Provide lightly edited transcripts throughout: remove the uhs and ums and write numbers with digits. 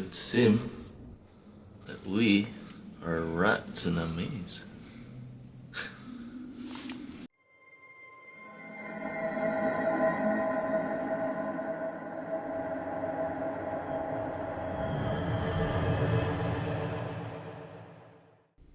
would seem that we are rats in a maze.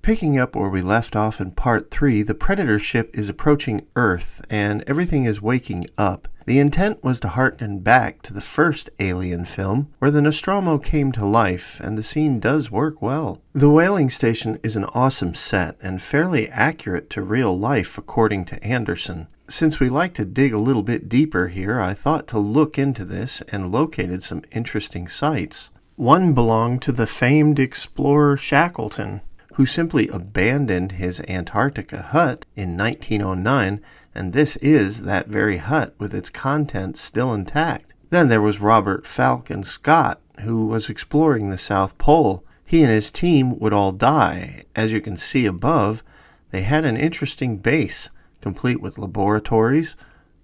Picking up where we left off in Part 3, the Predator ship is approaching Earth, and everything is waking up. The intent was to harken back to the first Alien film, where the Nostromo came to life, and the scene does work well. The whaling station is an awesome set, and fairly accurate to real life, according to Anderson. Since we like to dig a little bit deeper here, I thought to look into this and located some interesting sites. One belonged to the famed explorer Shackleton, who simply abandoned his Antarctica hut in 1909, and this is that very hut with its contents still intact. Then there was Robert Falcon Scott, who was exploring the South Pole. He and his team would all die. As you can see above, they had an interesting base, complete with laboratories,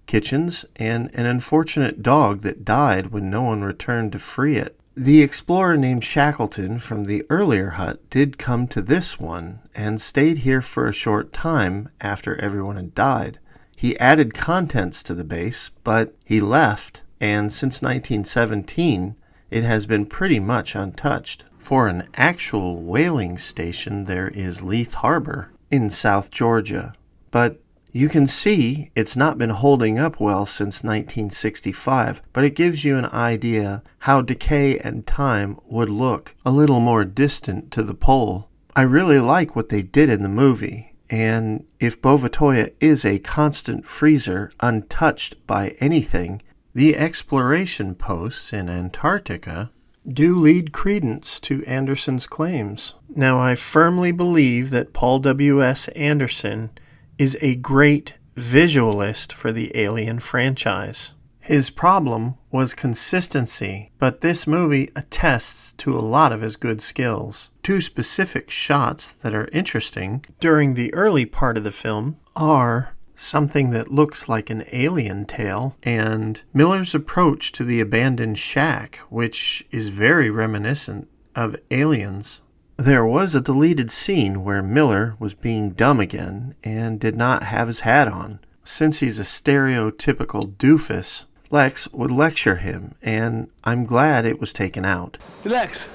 kitchens, and an unfortunate dog that died when no one returned to free it. The explorer named Shackleton from the earlier hut did come to this one and stayed here for a short time after everyone had died. He added contents to the base, but he left, and since 1917, it has been pretty much untouched. For an actual whaling station, there is Leith Harbor in South Georgia, but you can see it's not been holding up well since 1965, but it gives you an idea how decay and time would look a little more distant to the pole. I really like what they did in the movie, and if Bovatoya is a constant freezer untouched by anything, the exploration posts in Antarctica do lead credence to Anderson's claims. Now, I firmly believe that Paul W.S. Anderson is a great visualist for the Alien franchise. His problem was consistency, but this movie attests to a lot of his good skills. Two specific shots that are interesting during the early part of the film are something that looks like an alien tail and Miller's approach to the abandoned shack, which is very reminiscent of Aliens. There was a deleted scene where Miller was being dumb again and did not have his hat on. Since he's a stereotypical doofus, Lex would lecture him, and I'm glad it was taken out. Hey Lex,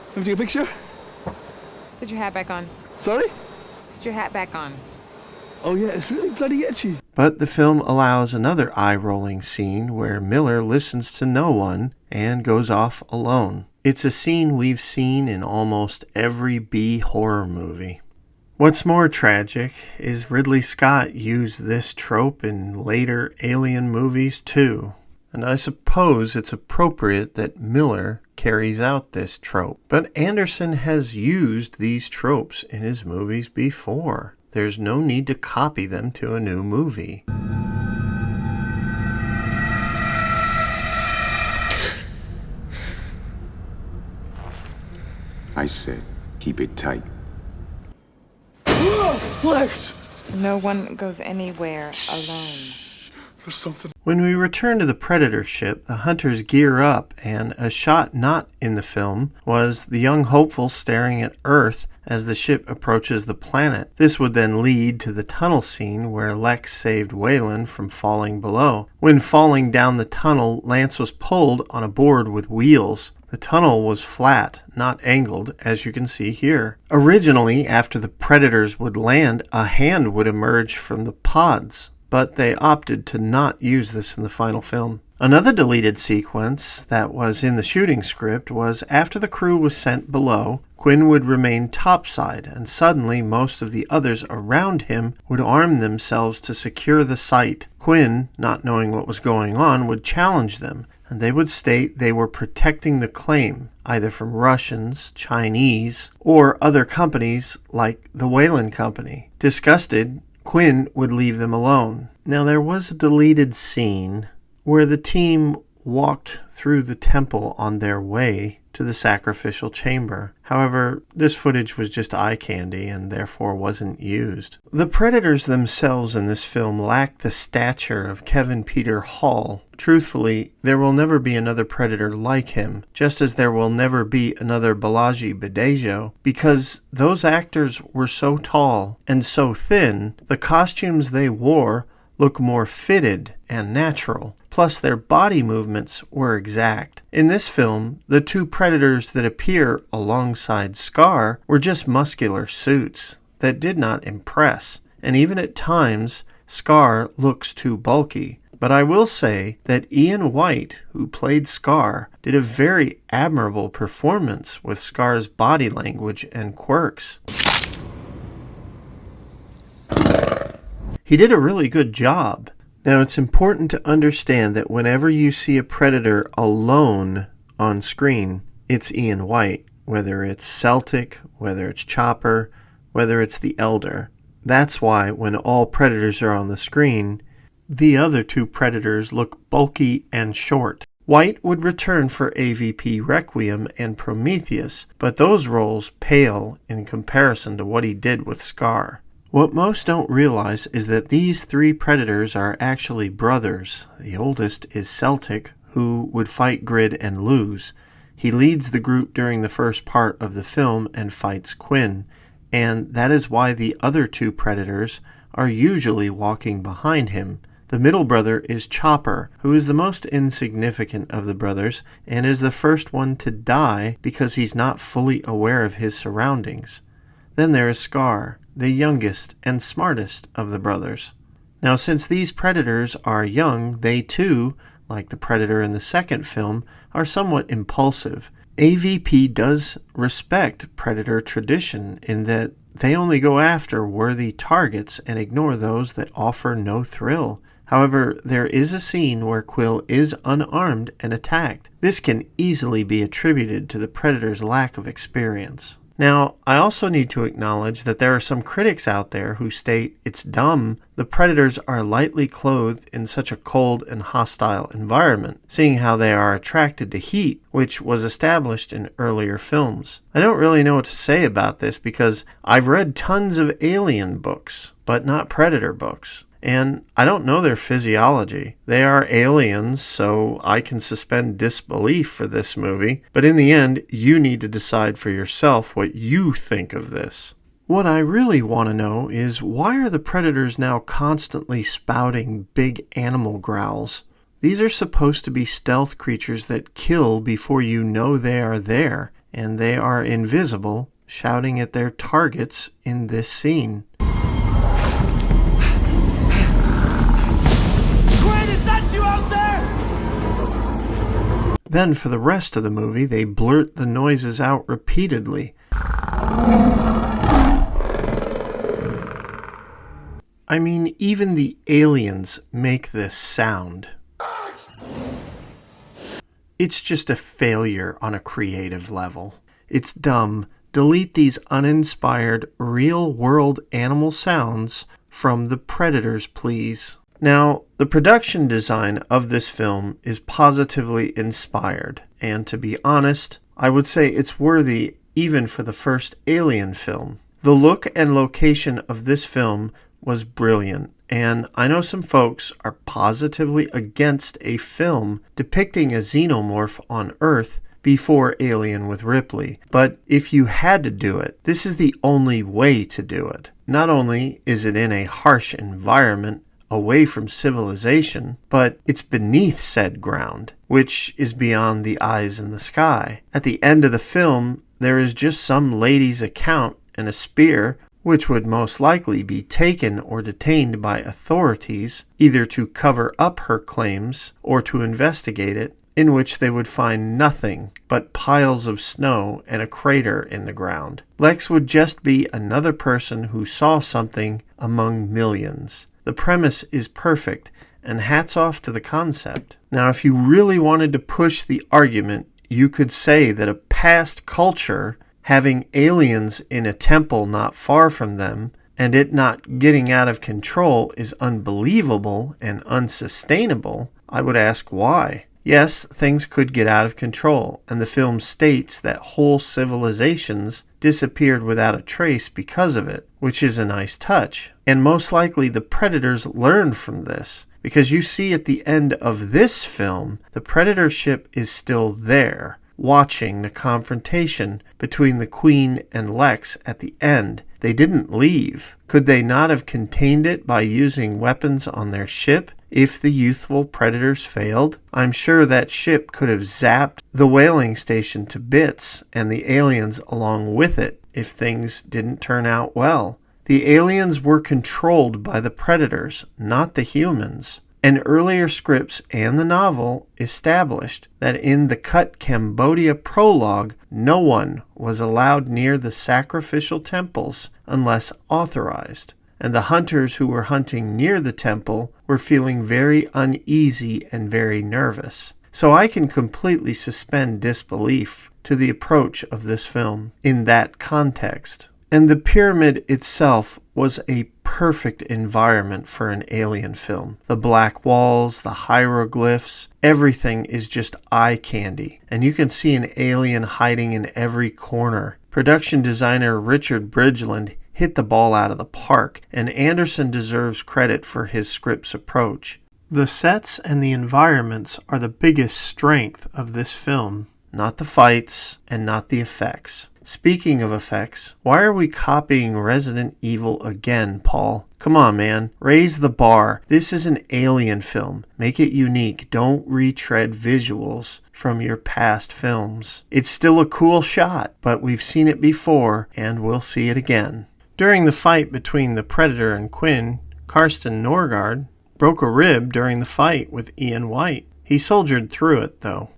let me take a picture? Put your hat back on. Sorry? Put your hat back on. Oh yeah, it's really bloody itchy. But the film allows another eye-rolling scene where Miller listens to no one and goes off alone. It's a scene we've seen in almost every B horror movie. What's more tragic is Ridley Scott used this trope in later Alien movies too. And I suppose it's appropriate that Miller carries out this trope. But Anderson has used these tropes in his movies before. There's no need to copy them to a new movie. I said, keep it tight. Lex! No one goes anywhere alone. There's something. When we return to the Predator ship, the hunters gear up, and a shot not in the film was the young hopeful staring at Earth as the ship approaches the planet. This would then lead to the tunnel scene where Lex saved Wayland from falling below. When falling down the tunnel, Lance was pulled on a board with wheels. The tunnel was flat, not angled, as you can see here. Originally, after the Predators would land, a hand would emerge from the pods, but they opted to not use this in the final film. Another deleted sequence that was in the shooting script was after the crew was sent below, Quinn would remain topside, and suddenly most of the others around him would arm themselves to secure the site. Quinn, not knowing what was going on, would challenge them, and they would state they were protecting the claim, either from Russians, Chinese, or other companies like the Wayland Company. Disgusted, Quinn would leave them alone. Now, there was a deleted scene where the team walked through the temple on their way to the sacrificial chamber. However, this footage was just eye candy and therefore wasn't used. The predators themselves in this film lack the stature of Kevin Peter Hall. Truthfully, there will never be another predator like him, just as there will never be another Balaji Badejo, because those actors were so tall and so thin, the costumes they wore look more fitted and natural. Plus, their body movements were exact. In this film, the two predators that appear alongside Scar were just muscular suits that did not impress, and even at times, Scar looks too bulky. But I will say that Ian White, who played Scar, did a very admirable performance with Scar's body language and quirks. He did a really good job. Now, it's important to understand that whenever you see a predator alone on screen, it's Ian White, whether it's Celtic, whether it's Chopper, whether it's the Elder. That's why when all predators are on the screen, the other two predators look bulky and short. White would return for AVP Requiem and Prometheus, but those roles pale in comparison to what he did with Scar. What most don't realize is that these three predators are actually brothers. The oldest is Celtic, who would fight Grid and lose. He leads the group during the first part of the film and fights Quinn, and that is why the other two predators are usually walking behind him. The middle brother is Chopper, who is the most insignificant of the brothers and is the first one to die because he's not fully aware of his surroundings. Then there is Scar, the youngest and smartest of the brothers. Now, since these predators are young, they too, like the predator in the second film, are somewhat impulsive. AVP does respect predator tradition in that they only go after worthy targets and ignore those that offer no thrill. However, there is a scene where Quill is unarmed and attacked. This can easily be attributed to the predator's lack of experience. Now, I also need to acknowledge that there are some critics out there who state it's dumb the predators are lightly clothed in such a cold and hostile environment, seeing how they are attracted to heat, which was established in earlier films. I don't really know what to say about this because I've read tons of alien books, but not predator books. And I don't know their physiology. They are aliens, so I can suspend disbelief for this movie. But in the end, you need to decide for yourself what you think of this. What I really want to know is why are the predators now constantly spouting big animal growls? These are supposed to be stealth creatures that kill before you know they are there, and they are invisible, shouting at their targets in this scene. Then for the rest of the movie, they blurt the noises out repeatedly. I mean, even the aliens make this sound. It's just a failure on a creative level. It's dumb. Delete these uninspired, real-world animal sounds from the predators, please. Now, the production design of this film is positively inspired, and to be honest, I would say it's worthy even for the first Alien film. The look and location of this film was brilliant, and I know some folks are positively against a film depicting a xenomorph on Earth before Alien with Ripley, but if you had to do it, this is the only way to do it. Not only is it in a harsh environment, away from civilization, but it's beneath said ground, which is beyond the eyes in the sky. At the end of the film, there is just some lady's account and a spear, which would most likely be taken or detained by authorities, either to cover up her claims or to investigate it, in which they would find nothing but piles of snow and a crater in the ground. Lex would just be another person who saw something among millions. The premise is perfect, and hats off to the concept. Now, if you really wanted to push the argument, you could say that a past culture having aliens in a temple not far from them and it not getting out of control is unbelievable and unsustainable. I would ask why. Yes, things could get out of control, and the film states that whole civilizations disappeared without a trace because of it, which is a nice touch. And most likely the Predators learned from this, because you see at the end of this film, the Predator ship is still there, watching the confrontation between the Queen and Lex at the end. They didn't leave. Could they not have contained it by using weapons on their ship if the youthful Predators failed? I'm sure that ship could have zapped the whaling station to bits and the aliens along with it if things didn't turn out well. The aliens were controlled by the Predators, not the humans. And earlier scripts and the novel established that in the Cut Cambodia prologue, no one was allowed near the sacrificial temples unless authorized. And the hunters who were hunting near the temple were feeling very uneasy and very nervous. So I can completely suspend disbelief to the approach of this film in that context. And the pyramid itself was a perfect environment for an alien film. The black walls, the hieroglyphs, everything is just eye candy. And you can see an alien hiding in every corner. Production designer Richard Bridgeland hit the ball out of the park, and Anderson deserves credit for his script's approach. The sets and the environments are the biggest strength of this film, not the fights and not the effects. Speaking of effects, why are we copying Resident Evil again, Paul? Come on, man. Raise the bar. This is an alien film. Make it unique. Don't retread visuals from your past films. It's still a cool shot, but we've seen it before, and we'll see it again. During the fight between the Predator and Quinn, Karsten Norgard broke a rib during the fight with Ian White. He soldiered through it, though.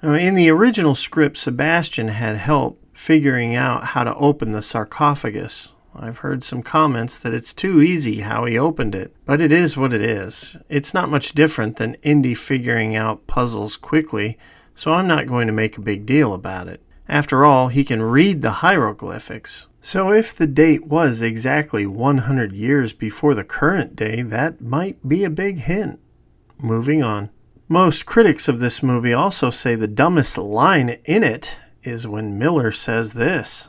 In the original script, Sebastian had help figuring out how to open the sarcophagus. I've heard some comments that it's too easy how he opened it, but it is what it is. It's not much different than Indy figuring out puzzles quickly, so I'm not going to make a big deal about it. After all, he can read the hieroglyphics. So if the date was exactly 100 years before the current day, that might be a big hint. Moving on. Most critics of this movie also say the dumbest line in it is when Miller says this.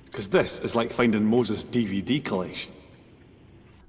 Because this is like finding Moses' DVD collection.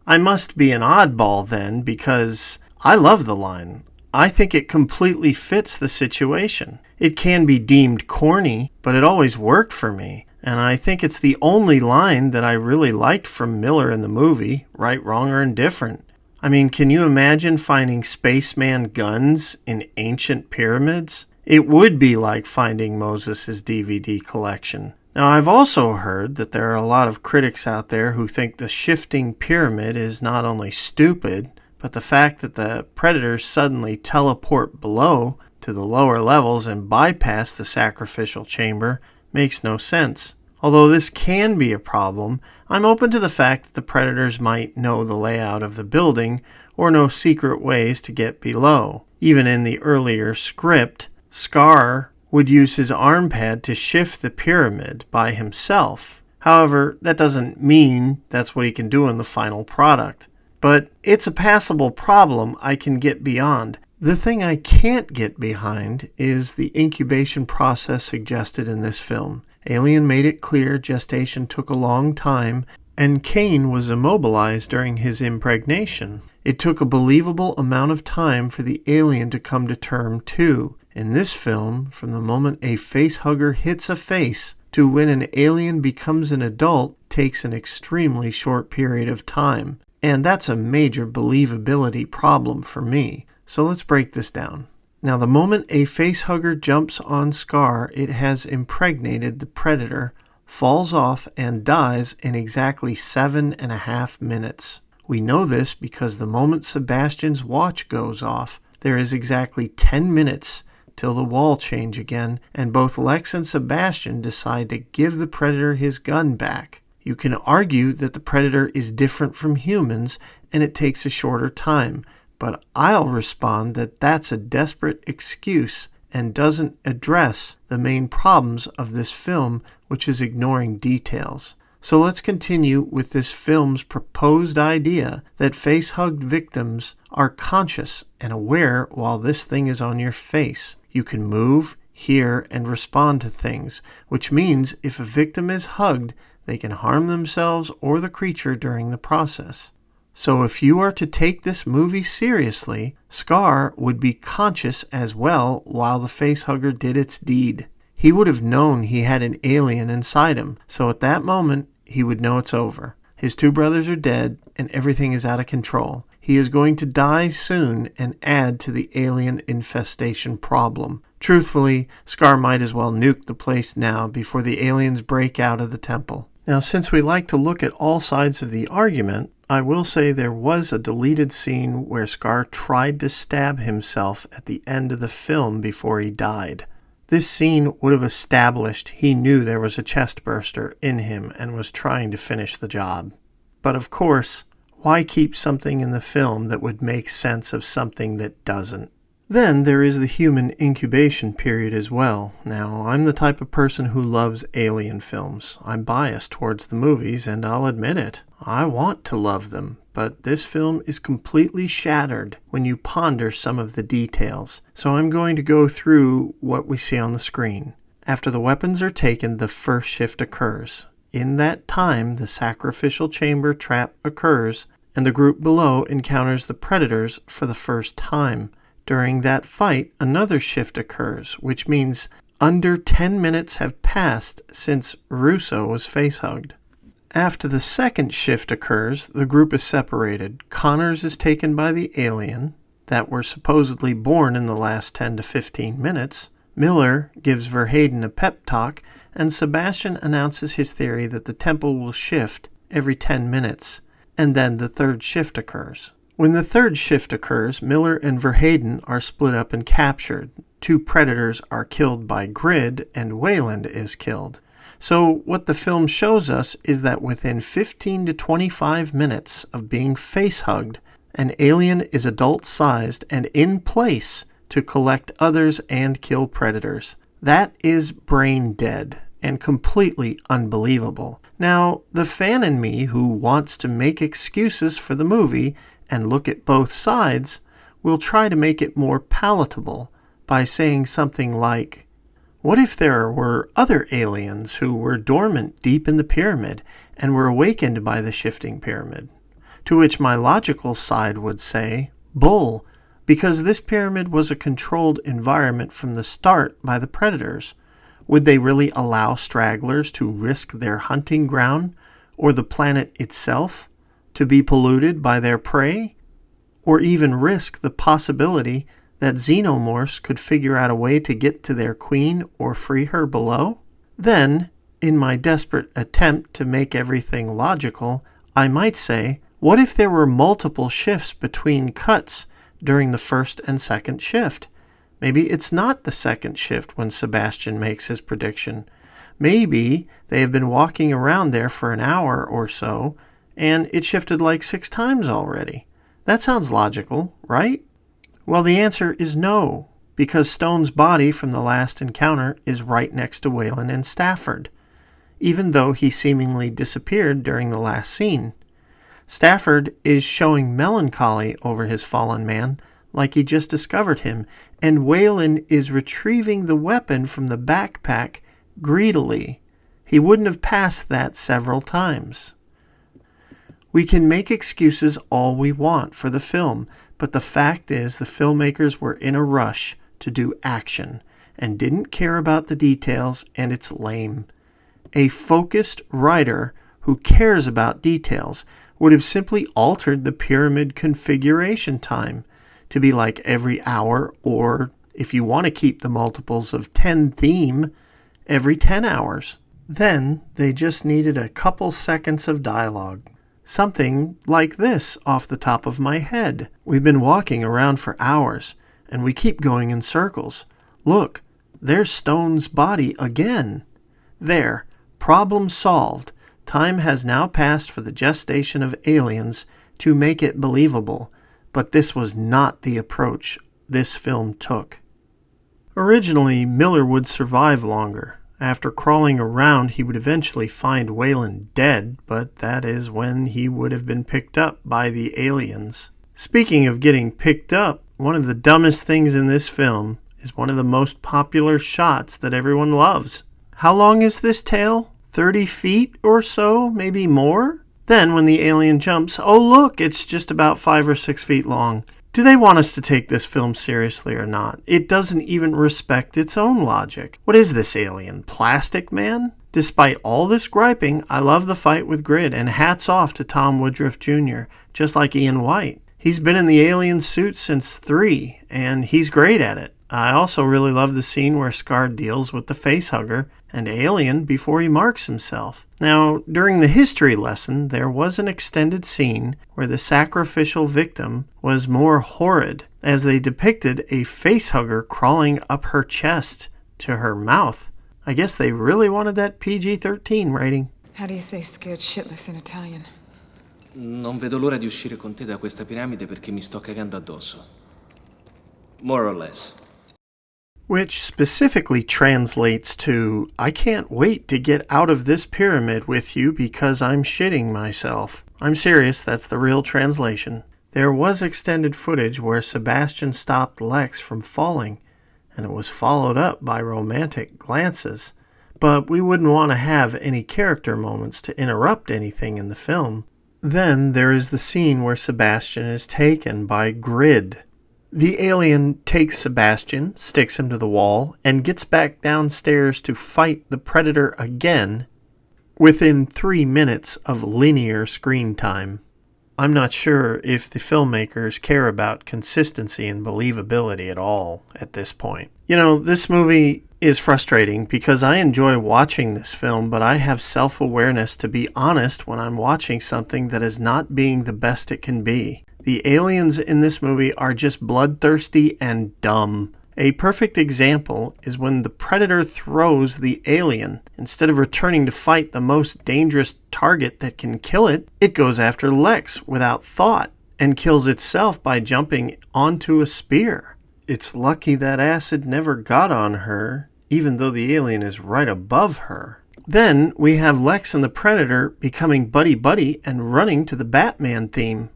I must be an oddball then, because I love the line. I think it completely fits the situation. It can be deemed corny, but it always worked for me. And I think it's the only line that I really liked from Miller in the movie, right, wrong, or indifferent. I mean, can you imagine finding spaceman guns in ancient pyramids? It would be like finding Moses' DVD collection. Now, I've also heard that there are a lot of critics out there who think the shifting pyramid is not only stupid, but the fact that the Predators suddenly teleport below to the lower levels and bypass the sacrificial chamber makes no sense. Although this can be a problem, I'm open to the fact that the Predators might know the layout of the building or know secret ways to get below. Even in the earlier script, Scar would use his arm pad to shift the pyramid by himself. However, that doesn't mean that's what he can do in the final product. But it's a passable problem I can get beyond. The thing I can't get behind is the incubation process suggested in this film. Alien made it clear gestation took a long time, and Kane was immobilized during his impregnation. It took a believable amount of time for the alien to come to term too. In this film, from the moment a facehugger hits a face to when an alien becomes an adult takes an extremely short period of time. And that's a major believability problem for me. So let's break this down. Now, the moment a facehugger jumps on Scar, it has impregnated the Predator, falls off, and dies in exactly 7.5 minutes. We know this because the moment Sebastian's watch goes off, there is exactly 10 minutes till the wall change again, and both Lex and Sebastian decide to give the Predator his gun back. You can argue that the Predator is different from humans and it takes a shorter time, but I'll respond that that's a desperate excuse and doesn't address the main problems of this film, which is ignoring details. So let's continue with this film's proposed idea that face-hugged victims are conscious and aware while this thing is on your face. You can move, hear, and respond to things, which means if a victim is hugged, they can harm themselves or the creature during the process. So if you are to take this movie seriously, Scar would be conscious as well while the facehugger did its deed. He would have known he had an alien inside him, so at that moment, he would know it's over. His two brothers are dead, and everything is out of control. He is going to die soon and add to the alien infestation problem. Truthfully, Scar might as well nuke the place now before the aliens break out of the temple. Now, since we like to look at all sides of the argument, I will say there was a deleted scene where Scar tried to stab himself at the end of the film before he died. This scene would have established he knew there was a chest burster in him and was trying to finish the job. But of course, why keep something in the film that would make sense of something that doesn't? Then there is the human incubation period as well. Now, I'm the type of person who loves alien films. I'm biased towards the movies, and I'll admit it. I want to love them, but this film is completely shattered when you ponder some of the details. So I'm going to go through what we see on the screen. After the weapons are taken, the first shift occurs. In that time, the sacrificial chamber trap occurs, and the group below encounters the predators for the first time. During that fight, another shift occurs, which means under 10 minutes have passed since Russo was facehugged. After the second shift occurs, the group is separated. Connors is taken by the alien that were supposedly born in the last 10 to 15 minutes. Miller gives Verhaeden a pep talk, and Sebastian announces his theory that the temple will shift every 10 minutes, and then the third shift occurs. When the third shift occurs, Miller and Verhaeden are split up and captured. Two predators are killed by Grid, and Wayland is killed. So what the film shows us is that within 15 to 25 minutes of being face-hugged, an alien is adult-sized and in place to collect others and kill predators. That is brain dead and completely unbelievable. Now, the fan in me who wants to make excuses for the movie and look at both sides will try to make it more palatable by saying something like, what if there were other aliens who were dormant deep in the pyramid and were awakened by the shifting pyramid? To which my logical side would say, bull, because this pyramid was a controlled environment from the start by the predators. Would they really allow stragglers to risk their hunting ground or the planet itself to be polluted by their prey? Or even risk the possibility that xenomorphs could figure out a way to get to their queen or free her below? Then, in my desperate attempt to make everything logical, I might say, what if there were multiple shifts between cuts during the first and second shift? Maybe it's not the second shift when Sebastian makes his prediction. Maybe they have been walking around there for an hour or so, and it shifted like 6 times already. That sounds logical, right? Well, the answer is no, because Stone's body from the last encounter is right next to Wayland and Stafford, even though he seemingly disappeared during the last scene. Stafford is showing melancholy over his fallen man, like he just discovered him, and Wayland is retrieving the weapon from the backpack greedily. He wouldn't have passed that several times. We can make excuses all we want for the film, but the fact is the filmmakers were in a rush to do action and didn't care about the details, and it's lame. A focused writer who cares about details would have simply altered the pyramid configuration time to be like every hour, or, if you want to keep the multiples of 10 theme, every 10 hours. Then they just needed a couple seconds of dialogue. Something like this off the top of my head. We've been walking around for hours, and we keep going in circles. Look, there's Stone's body again. There, problem solved. Time has now passed for the gestation of aliens to make it believable, but this was not the approach this film took. Originally, Miller would survive longer, After crawling around, he would eventually find Wayland dead, but that is when he would have been picked up by the aliens. Speaking of getting picked up, one of the dumbest things in this film is one of the most popular shots that everyone loves. How long is this tail? 30 feet or so, maybe more? Then when the alien jumps, oh look, it's just about 5 or 6 feet long. Do they want us to take this film seriously or not? It doesn't even respect its own logic. What is this alien? Plastic Man? Despite all this griping, I love the fight with Grid, and hats off to Tom Woodruff Jr., just like Ian White. He's been in the alien suit since 3, and he's great at it. I also really love the scene where Scar deals with the facehugger and Alien before he marks himself. Now, during the history lesson, there was an extended scene where the sacrificial victim was more horrid, as they depicted a facehugger crawling up her chest to her mouth. I guess they really wanted that PG-13 rating. How do you say scared shitless in Italian? Non vedo l'ora di uscire con te da questa piramide perché mi sto cagando addosso. More or less. Which specifically translates to, I can't wait to get out of this pyramid with you because I'm shitting myself. I'm serious, that's the real translation. There was extended footage where Sebastian stopped Lex from falling, and it was followed up by romantic glances. But we wouldn't want to have any character moments to interrupt anything in the film. Then there is the scene where Sebastian is taken by Grid. The alien takes Sebastian, sticks him to the wall, and gets back downstairs to fight the Predator again within 3 minutes of linear screen time. I'm not sure if the filmmakers care about consistency and believability at all at this point. You know, this movie is frustrating because I enjoy watching this film, but I have self-awareness to be honest when I'm watching something that is not being the best it can be. The aliens in this movie are just bloodthirsty and dumb. A perfect example is when the Predator throws the alien. Instead of returning to fight the most dangerous target that can kill it, it goes after Lex without thought and kills itself by jumping onto a spear. It's lucky that acid never got on her, even though the alien is right above her. Then we have Lex and the Predator becoming buddy-buddy and running to the Batman theme.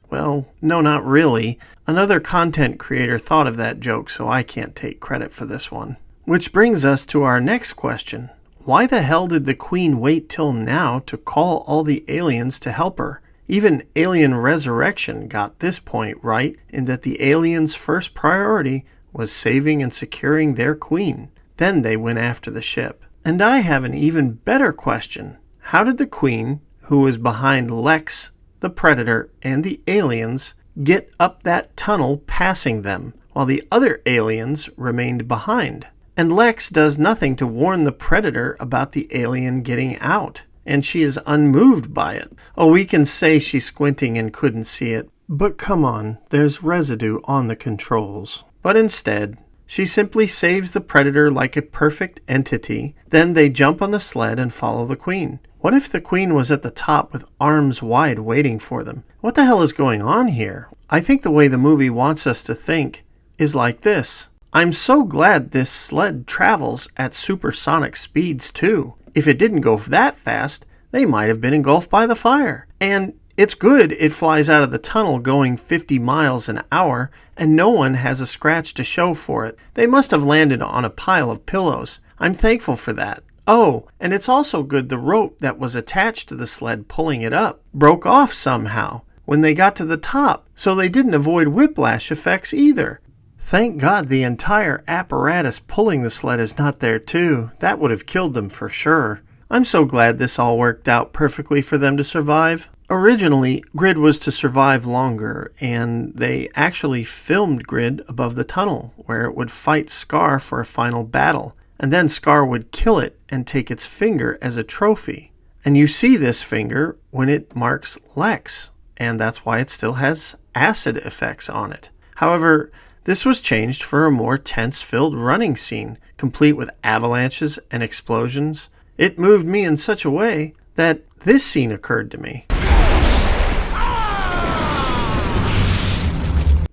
Well, no, not really. Another content creator thought of that joke, so I can't take credit for this one. Which brings us to our next question. Why the hell did the Queen wait till now to call all the aliens to help her? Even Alien Resurrection got this point right, in that the aliens' first priority was saving and securing their queen. Then they went after the ship. And I have an even better question. How did the Queen, who was behind Lex, the Predator, and the aliens, get up that tunnel passing them, while the other aliens remained behind? And Lex does nothing to warn the Predator about the alien getting out, and she is unmoved by it. Oh, we can say she's squinting and couldn't see it, but come on, there's residue on the controls. But instead, she simply saves the Predator like a perfect entity, then they jump on the sled and follow the Queen. What if the Queen was at the top with arms wide waiting for them? What the hell is going on here? I think the way the movie wants us to think is like this. I'm so glad this sled travels at supersonic speeds too. If it didn't go that fast, they might have been engulfed by the fire. And it's good it flies out of the tunnel going 50 miles an hour and no one has a scratch to show for it. They must have landed on a pile of pillows. I'm thankful for that. Oh, and it's also good the rope that was attached to the sled pulling it up broke off somehow when they got to the top, so they didn't avoid whiplash effects either. Thank God the entire apparatus pulling the sled is not there too. That would have killed them for sure. I'm so glad this all worked out perfectly for them to survive. Originally, Grid was to survive longer, and they actually filmed Grid above the tunnel, where it would fight Scar for a final battle. And then Scar would kill it and take its finger as a trophy. And you see this finger when it marks Lex, and that's why it still has acid effects on it. However, this was changed for a more tense-filled running scene, complete with avalanches and explosions. It moved me in such a way that this scene occurred to me.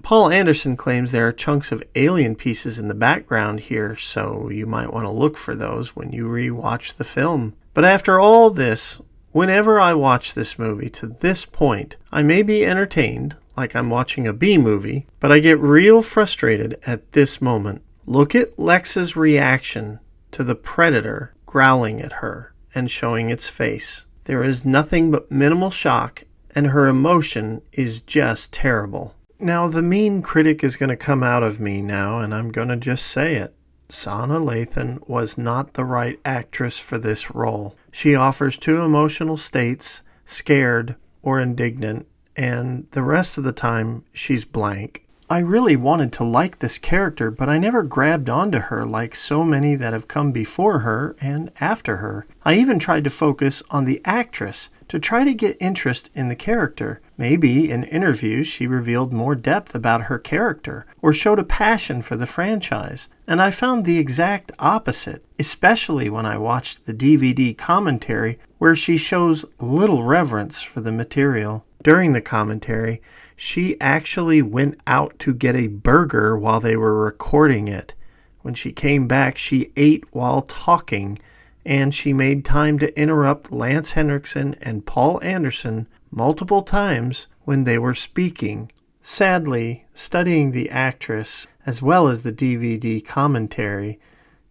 Paul Anderson claims there are chunks of alien pieces in the background here, so you might want to look for those when you re-watch the film. But after all this, whenever I watch this movie to this point, I may be entertained, like I'm watching a B-movie, but I get real frustrated at this moment. Look at Lex's reaction to the predator growling at her and showing its face. There is nothing but minimal shock, and her emotion is just terrible. Now, the mean critic is going to come out of me now, and I'm going to just say it. Sana Lathan was not the right actress for this role. She offers two emotional states, scared or indignant, and the rest of the time, she's blank. I really wanted to like this character, but I never grabbed onto her like so many that have come before her and after her. I even tried to focus on the actress to try to get interest in the character. Maybe in interviews she revealed more depth about her character or showed a passion for the franchise. And I found the exact opposite, especially when I watched the DVD commentary where she shows little reverence for the material. During the commentary, she actually went out to get a burger while they were recording it. When she came back, she ate while talking, and she made time to interrupt Lance Henriksen and Paul Anderson multiple times when they were speaking. Sadly, studying the actress as well as the DVD commentary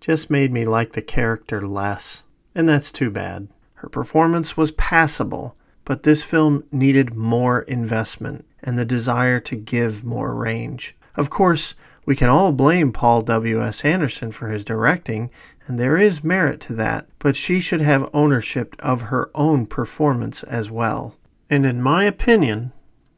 just made me like the character less, and that's too bad. Her performance was passable, but this film needed more investment and the desire to give more range. Of course, we can all blame Paul W.S. Anderson for his directing, and there is merit to that, but she should have ownership of her own performance as well. And in my opinion,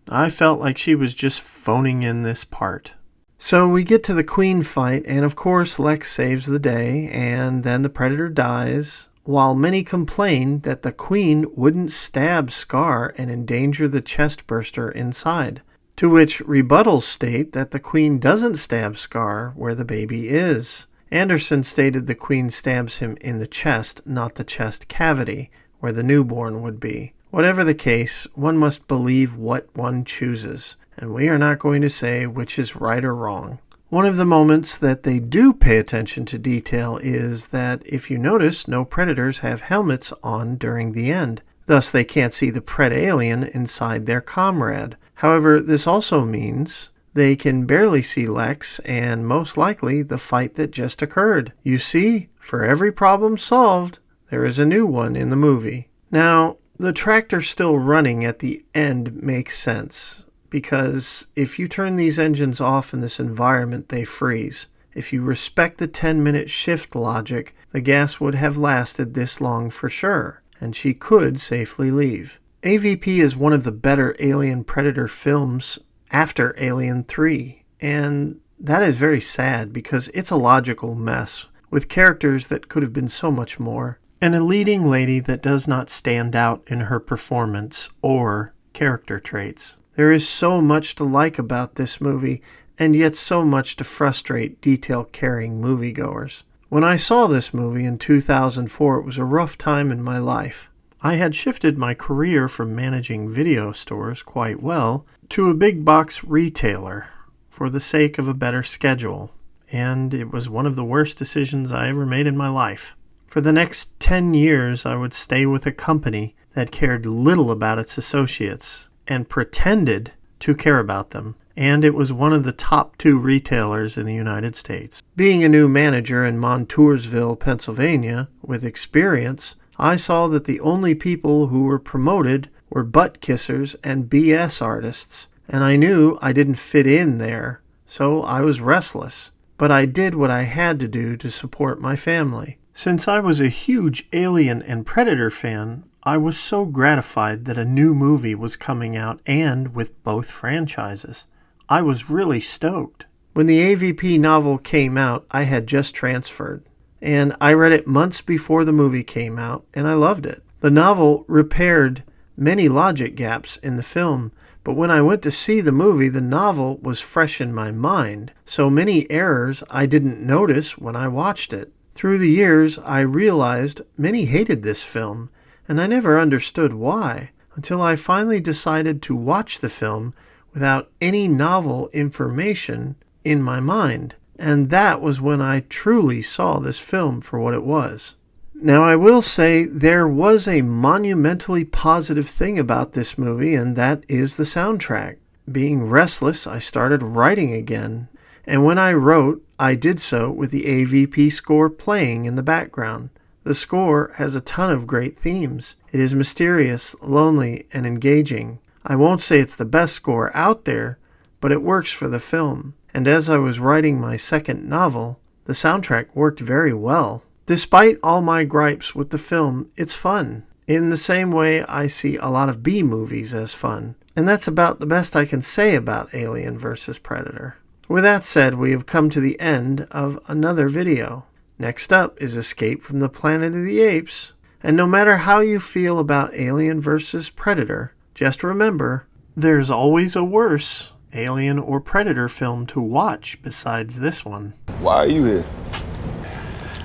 I felt like she was just phoning in this part. So we get to the Queen fight, and of course Lex saves the day, and then the Predator dies, while many complain that the Queen wouldn't stab Scar and endanger the chestburster inside. To which rebuttals state that the Queen doesn't stab Scar where the baby is. Anderson stated the Queen stabs him in the chest, not the chest cavity, where the newborn would be. Whatever the case, one must believe what one chooses, and we are not going to say which is right or wrong. One of the moments that they do pay attention to detail is that, if you notice, no predators have helmets on during the end. Thus, they can't see the pred alien inside their comrade. However, this also means they can barely see Lex and, most likely, the fight that just occurred. You see, for every problem solved, there is a new one in the movie. Now, the tractor still running at the end makes sense, because if you turn these engines off in this environment, they freeze. If you respect the 10-minute shift logic, the gas would have lasted this long for sure, and she could safely leave. AVP is one of the better Alien Predator films after Alien 3, and that is very sad because it's a logical mess with characters that could have been so much more, and a leading lady that does not stand out in her performance or character traits. There is so much to like about this movie, and yet so much to frustrate detail-caring moviegoers. When I saw this movie in 2004, it was a rough time in my life. I had shifted my career from managing video stores quite well to a big box retailer for the sake of a better schedule, and it was one of the worst decisions I ever made in my life. For the next 10 years, I would stay with a company that cared little about its associates and pretended to care about them, and it was one of the top 2 retailers in the United States. Being a new manager in Montoursville, Pennsylvania, with experience, I saw that the only people who were promoted were butt kissers and BS artists, and I knew I didn't fit in there, so I was restless. But I did what I had to do to support my family. Since I was a huge Alien and Predator fan, I was so gratified that a new movie was coming out and with both franchises. I was really stoked. When the AVP novel came out, I had just transferred, and I read it months before the movie came out, and I loved it. The novel repaired many logic gaps in the film, but when I went to see the movie, the novel was fresh in my mind, so many errors I didn't notice when I watched it. Through the years, I realized many hated this film, and I never understood why, until I finally decided to watch the film without any novel information in my mind. And that was when I truly saw this film for what it was. Now, I will say there was a monumentally positive thing about this movie, and that is the soundtrack. Being restless, I started writing again. And when I wrote, I did so with the AVP score playing in the background. The score has a ton of great themes. It is mysterious, lonely, and engaging. I won't say it's the best score out there, but it works for the film. And as I was writing my second novel, the soundtrack worked very well. Despite all my gripes with the film, it's fun. In the same way I see a lot of B movies as fun. And that's about the best I can say about Alien vs. Predator. With that said, we have come to the end of another video. Next up is Escape from the Planet of the Apes. And no matter how you feel about Alien vs. Predator, just remember, there's always a worse Alien or Predator film to watch besides this one. Why are you here?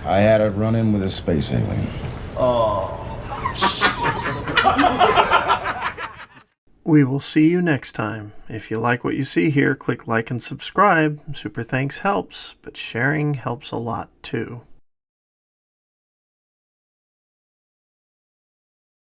I had a run-in with a space alien. We will see you next time. If you like what you see here, click like and subscribe. Super thanks helps, but sharing helps a lot too.